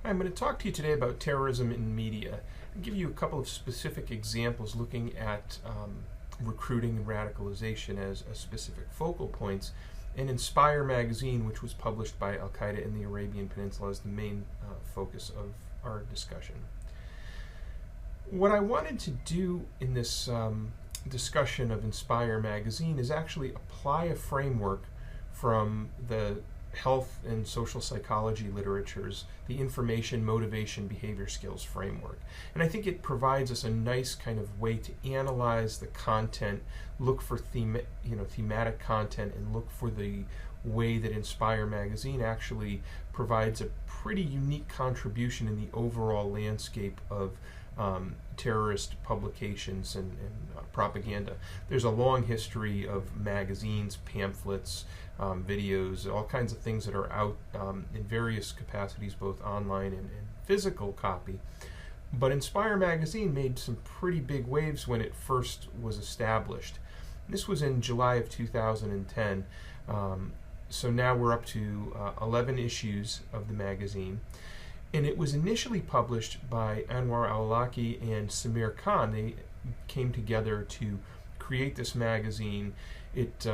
Hi, I'm going to talk to you today about terrorism in media and give you a couple of specific examples looking at recruiting and radicalization as specific focal points. And Inspire magazine, which was published by Al-Qaeda in the Arabian Peninsula, is the main focus of our discussion. What I wanted to do in this discussion of Inspire magazine is actually apply a framework from the health and social psychology literatures, the information, motivation, behavior skills framework. And I think it provides us a nice kind of way to analyze the content, look for thematic content, and look for the way that Inspire magazine actually provides a pretty unique contribution in the overall landscape of terrorist publications and propaganda. There's a long history of magazines, pamphlets, videos, all kinds of things that are out in various capacities, both online and physical copy. But Inspire magazine made some pretty big waves when it first was established. This was in July of 2010. So now we're up to 11 issues of the magazine. And it was initially published by Anwar al-Awlaki and Samir Khan. They came together to create this magazine. It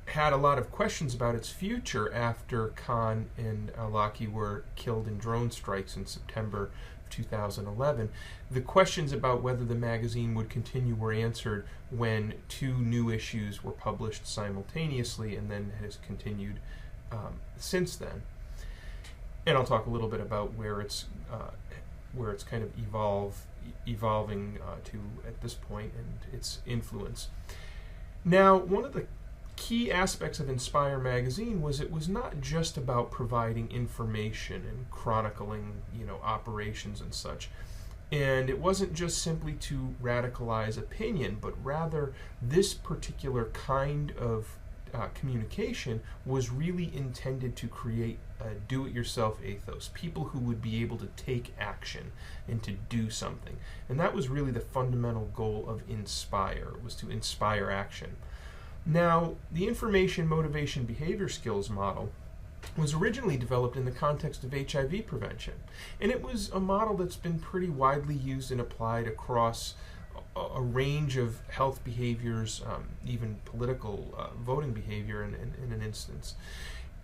had a lot of questions about its future after Khan and al-Awlaki were killed in drone strikes in September of 2011. The questions about whether the magazine would continue were answered when 2 new issues were published simultaneously, and then has continued since then. And I'll talk a little bit about where it's kind of evolving to at this point and its influence. Now, one of the key aspects of Inspire magazine was it was not just about providing information and chronicling, operations and such. And it wasn't just simply to radicalize opinion, but rather this particular kind of communication was really intended to create a do-it-yourself ethos, people who would be able to take action and to do something. And that was really the fundamental goal of Inspire, was to inspire action. Now, the information, motivation, behavior skills model was originally developed in the context of HIV prevention. And it was a model that's been pretty widely used and applied across a range of health behaviors, even political voting behavior in an instance.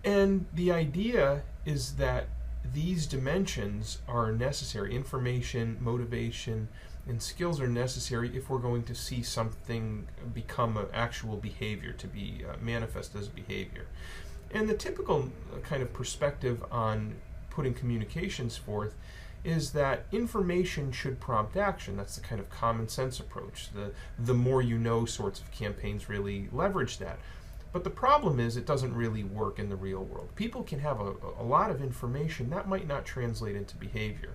And the idea is that these dimensions are necessary. Information, motivation, and skills are necessary if we're going to see something become an actual behavior, to be manifest as a behavior. And the typical kind of perspective on putting communications forth is that information should prompt action. That's the kind of common sense approach. The more you know sorts of campaigns really leverage that. But the problem is it doesn't really work in the real world. People can have a lot of information that might not translate into behavior.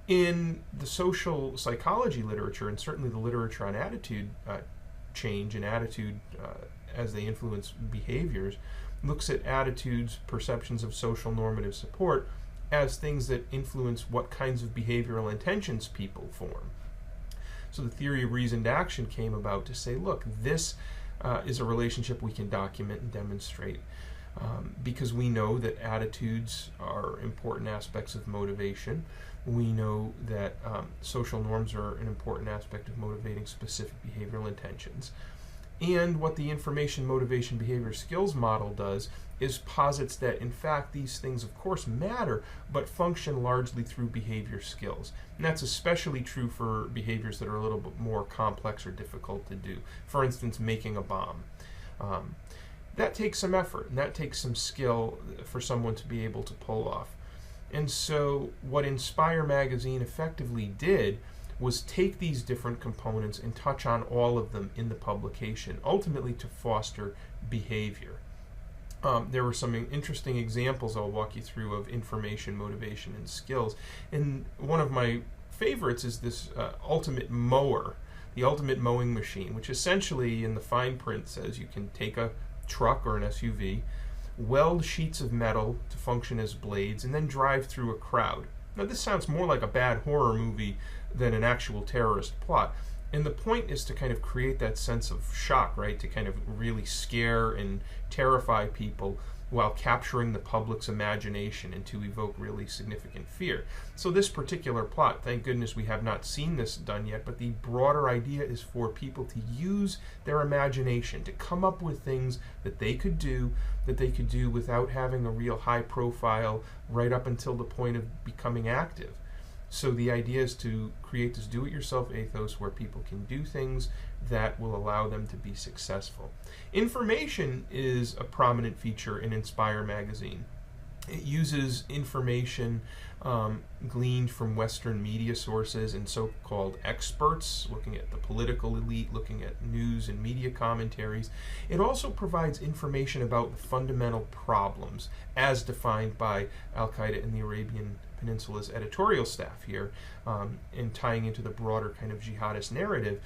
In the social psychology literature, and certainly the literature on attitude change and attitude as they influence behaviors, looks at attitudes, perceptions of social normative support as things that influence what kinds of behavioral intentions people form. So the theory of reasoned action came about to say, look, this is a relationship we can document and demonstrate because we know that attitudes are important aspects of motivation. We know that social norms are an important aspect of motivating specific behavioral intentions. And what the information, motivation, behavior skills model does is posits that, in fact, these things, of course, matter, but function largely through behavior skills. And that's especially true for behaviors that are a little bit more complex or difficult to do. For instance, making a bomb. That takes some effort, and that takes some skill for someone to be able to pull off. And so what Inspire magazine effectively did was take these different components and touch on all of them in the publication, ultimately to foster behavior. There were some interesting examples I'll walk you through of information, motivation, and skills. And one of my favorites is this ultimate mower, the ultimate mowing machine, which essentially in the fine print says you can take a truck or an SUV, weld sheets of metal to function as blades, and then drive through a crowd. Now this sounds more like a bad horror movie than an actual terrorist plot. And the point is to kind of create that sense of shock, right? To kind of really scare and terrify people while capturing the public's imagination and to evoke really significant fear. So this particular plot, thank goodness we have not seen this done yet, but the broader idea is for people to use their imagination to come up with things that they could do without having a real high profile right up until the point of becoming active. So the idea is to create this do-it-yourself ethos where people can do things that will allow them to be successful. Information is a prominent feature in Inspire magazine. It uses information gleaned from Western media sources and so-called experts, looking at the political elite, looking at news and media commentaries. It also provides information about the fundamental problems as defined by Al-Qaeda and the Arabian Peninsula's editorial staff here, and tying into the broader kind of jihadist narrative.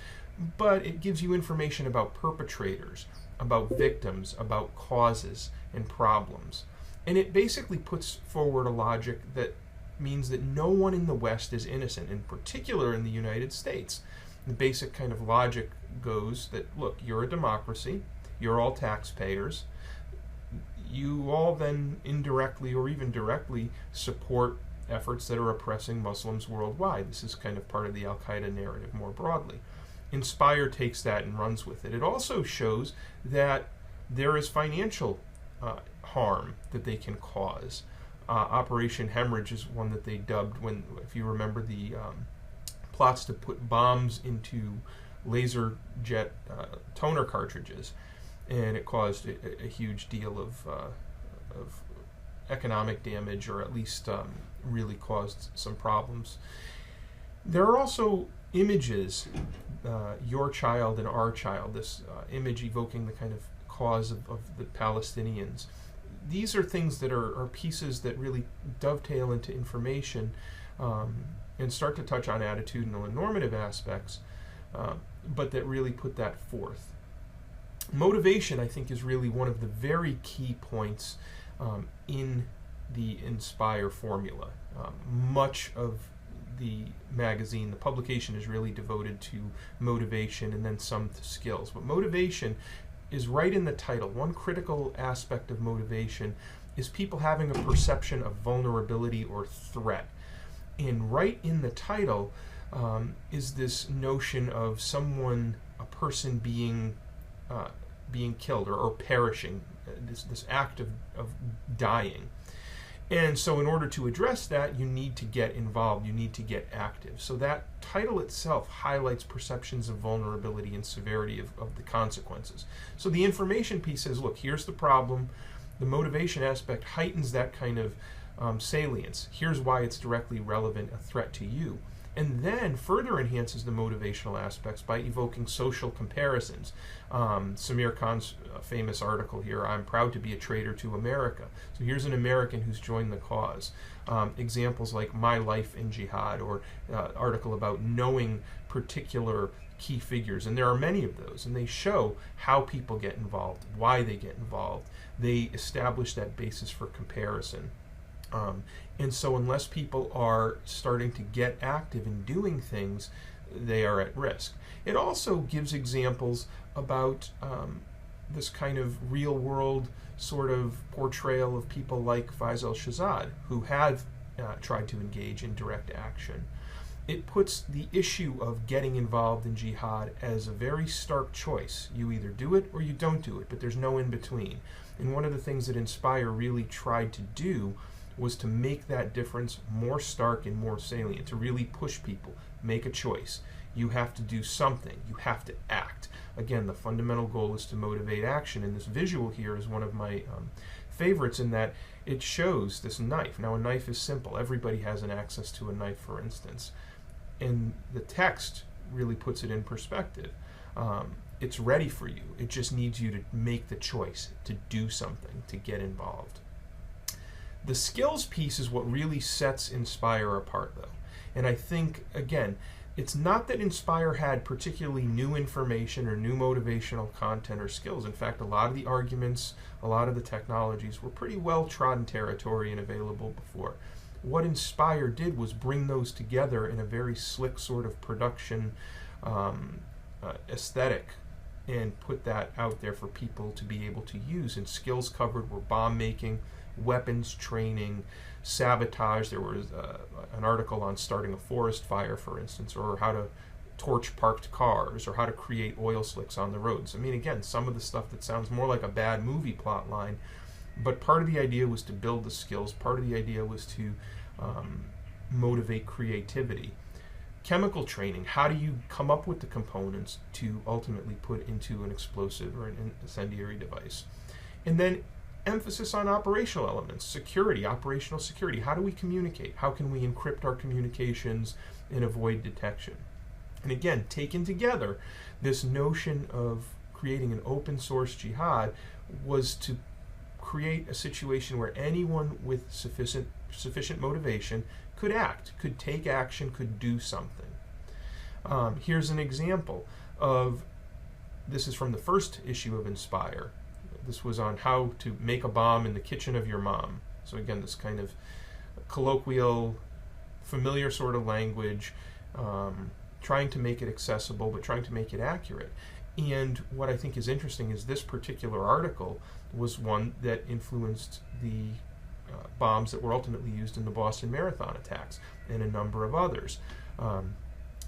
But it gives you information about perpetrators, about victims, about causes and problems. And it basically puts forward a logic that means that no one in the West is innocent, in particular in the United States. The basic kind of logic goes that, look, you're a democracy, you're all taxpayers, you all then indirectly or even directly support efforts that are oppressing Muslims worldwide. This is kind of part of the Al-Qaeda narrative more broadly. Inspire takes that and runs with it. It also shows that there is financial harm that they can cause. Operation Hemorrhage is one that they dubbed when, if you remember, the plots to put bombs into laser jet toner cartridges, and it caused a huge deal of economic damage, or at least really caused some problems. There are also images, your child and our child, this image evoking the kind of cause of the Palestinians. These are things that are pieces that really dovetail into information and start to touch on attitudinal and normative aspects, but that really put that forth. Motivation, I think, is really one of the very key points in the Inspire formula. Much of the magazine, the publication, is really devoted to motivation and then some to skills. But motivation is right in the title. One critical aspect of motivation is people having a perception of vulnerability or threat. And right in the title is this notion of someone, a person being killed or perishing, this act of dying. And so in order to address that, you need to get involved, you need to get active. So that title itself highlights perceptions of vulnerability and severity of the consequences. So the information piece says, look, here's the problem. The motivation aspect heightens that kind of salience. Here's why it's directly relevant, a threat to you. And then further enhances the motivational aspects by evoking social comparisons. Samir Khan's famous article here, I'm proud to be a traitor to America. So here's an American who's joined the cause. Examples like My Life in Jihad, or article about knowing particular key figures. And there are many of those. And they show how people get involved, why they get involved. They establish that basis for comparison. And so unless people are starting to get active in doing things, they are at risk. It also gives examples about this kind of real-world sort of portrayal of people like Faisal Shahzad, who have tried to engage in direct action. It puts the issue of getting involved in jihad as a very stark choice. You either do it or you don't do it, but there's no in-between. And one of the things that Inspire really tried to do was to make that difference more stark and more salient, to really push people, make a choice. You have to do something. You have to act. Again, the fundamental goal is to motivate action, and this visual here is one of my favorites in that it shows this knife. Now, a knife is simple. Everybody has an access to a knife, for instance. And the text really puts it in perspective. It's ready for you. It just needs you to make the choice, to do something, to get involved. The skills piece is what really sets Inspire apart, though. And I think, again, it's not that Inspire had particularly new information or new motivational content or skills. In fact, a lot of the arguments, a lot of the technologies were pretty well-trodden territory and available before. What Inspire did was bring those together in a very slick sort of production aesthetic and put that out there for people to be able to use. And skills covered were bomb making, weapons training, sabotage. There was an article on starting a forest fire, for instance, or how to torch parked cars, or how to create oil slicks on the roads. I mean, again, some of the stuff that sounds more like a bad movie plot line, but part of the idea was to build the skills. Part of the idea was to motivate creativity. Chemical training, how do you come up with the components to ultimately put into an explosive or an incendiary device? And then emphasis on operational elements, security, operational security. How do we communicate? How can we encrypt our communications and avoid detection? And again, taken together, this notion of creating an open source jihad was to create a situation where anyone with sufficient motivation could act, could take action, could do something. Here's an example of, this is from the first issue of Inspire. This was on how to make a bomb in the kitchen of your mom. So again, this kind of colloquial, familiar sort of language, trying to make it accessible, but trying to make it accurate. And what I think is interesting is this particular article was one that influenced the bombs that were ultimately used in the Boston Marathon attacks and a number of others.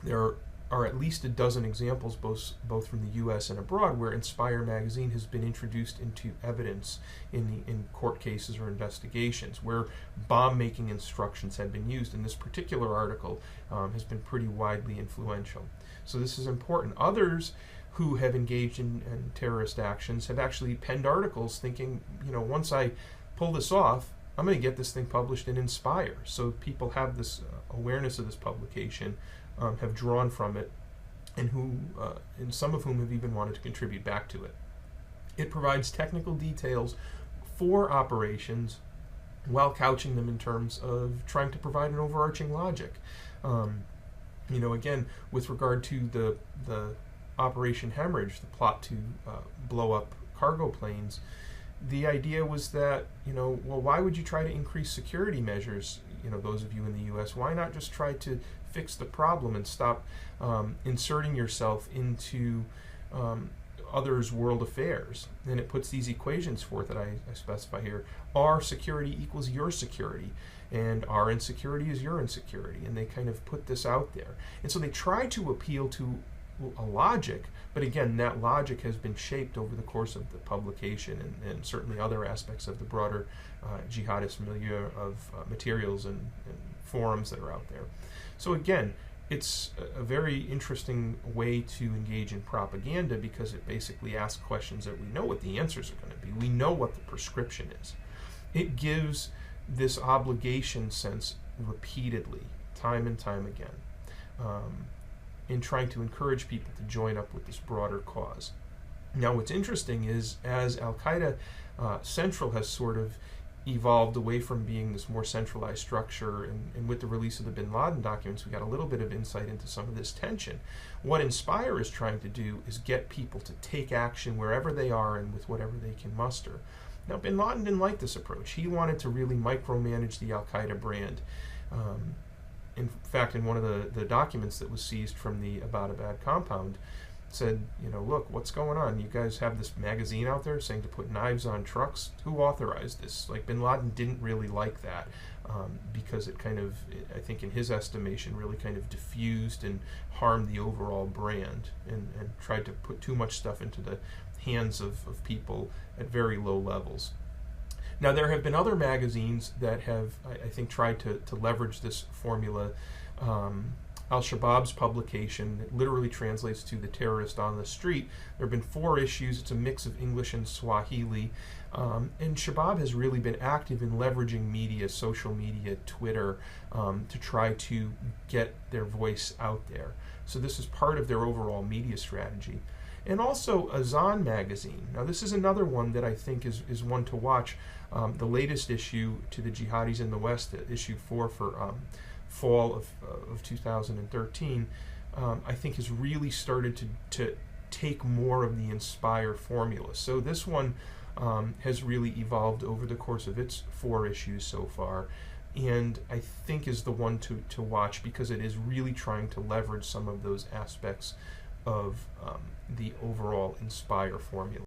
There are at least a dozen examples, both from the U.S. and abroad, where Inspire magazine has been introduced into evidence in court cases or investigations, where bomb-making instructions have been used. And this particular article has been pretty widely influential. So this is important. Others who have engaged in terrorist actions have actually penned articles thinking, once I pull this off, I'm going to get this thing published in Inspire. So people have this awareness of this publication, have drawn from it, and some of whom have even wanted to contribute back to it. It provides technical details for operations while couching them in terms of trying to provide an overarching logic. Again, with regard to the Operation Hemorrhage, the plot to blow up cargo planes, the idea was that, why would you try to increase security measures, those of you in the U.S.? Why not just try to fix the problem and stop inserting yourself into others' world affairs? And it puts these equations forth that I specify here. Our security equals your security, and our insecurity is your insecurity. And they kind of put this out there. And so they try to appeal to a logic, but again, that logic has been shaped over the course of the publication and certainly other aspects of the broader jihadist milieu of materials and forums that are out there. So again, it's a very interesting way to engage in propaganda, because it basically asks questions that we know what the answers are going to be. We know what the prescription is. It gives this obligation sense repeatedly, time and time again, in trying to encourage people to join up with this broader cause. Now, what's interesting is, as Al-Qaeda Central has sort of evolved away from being this more centralized structure, and with the release of the bin Laden documents, we got a little bit of insight into some of this tension. What Inspire is trying to do is get people to take action wherever they are and with whatever they can muster. Now, bin Laden didn't like this approach. He wanted to really micromanage the Al-Qaeda brand. In fact, in one of the documents that was seized from the Abbottabad compound, said, look, what's going on? You guys have this magazine out there saying to put knives on trucks? Who authorized this? Like, bin Laden didn't really like that, because it kind of, I think in his estimation, really kind of diffused and harmed the overall brand, and tried to put too much stuff into the hands of people at very low levels. Now, there have been other magazines that have, I think, tried to leverage this formula. Al-Shabaab's publication, that literally translates to The Terrorist on the Street. There have been 4 issues. It's a mix of English and Swahili. And Shabaab has really been active in leveraging media, social media, Twitter, to try to get their voice out there. So this is part of their overall media strategy. And also Azan magazine. Now, this is another one that I think is one to watch. The latest issue to the Jihadis in the West, issue 4 for fall of 2013, I think has really started to take more of the Inspire formula. So this one has really evolved over the course of its 4 issues so far, and I think is the one to watch, because it is really trying to leverage some of those aspects of the overall Inspire formula.